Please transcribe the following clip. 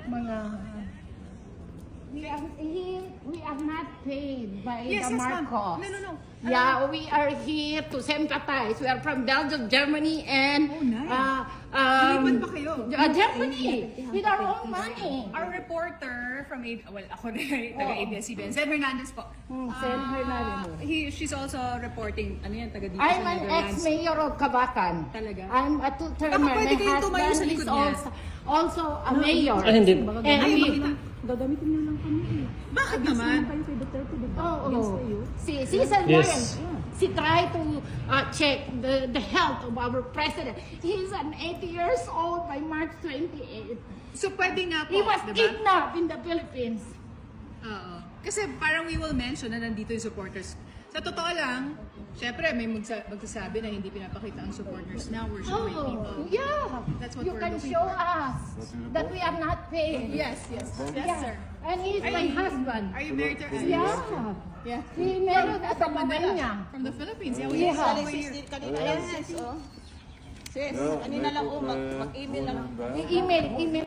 mga we are not paid by Yes, the yes, ma'am. Marcos. No. Yeah, we are here to sympathize. We are from Belgium, Germany, and Oh, nice. Lumipat pa kayo? Germany, with our own money. Our reporter from ako rin, taga-ABS-CBN, Zen Hernandez po. Sen Hernandez. She's also reporting, taga dito I'm sa an Netherlands. ex-mayor of Kabakan. Talaga? I'm a two-termer. Baka pwede My kayo tumayo sa husband likod is niya. also a mayor. Ah, hindi. And Ay, we, makita. Gagamitin nyo lang kami eh. Bakit naman? Kayo kay Duterte, di ba? oh, Against kayo. she's a Yes. lawyer. She tried to check the health of our president. He's an 80 years old by March 28. So pwede nga po, He was diba? kidnapped in the Philippines. Oo. Kasi parang we will mention na nandito yung supporters. Sa totoo lang, syempre may magsasabi na hindi pinapakita ang supporters now. We're showing people. Yeah. That's what You we're can looking show for. us that we are not paid. Yes, sir. And he's my husband. Are you married to Yeah. Yeah. He married at From Manila. Manila. From the Philippines. Yeah, we Yeah. saw Sis, here. kanina lang sis, oh. Sis, kanina lang, mag-email lang. Email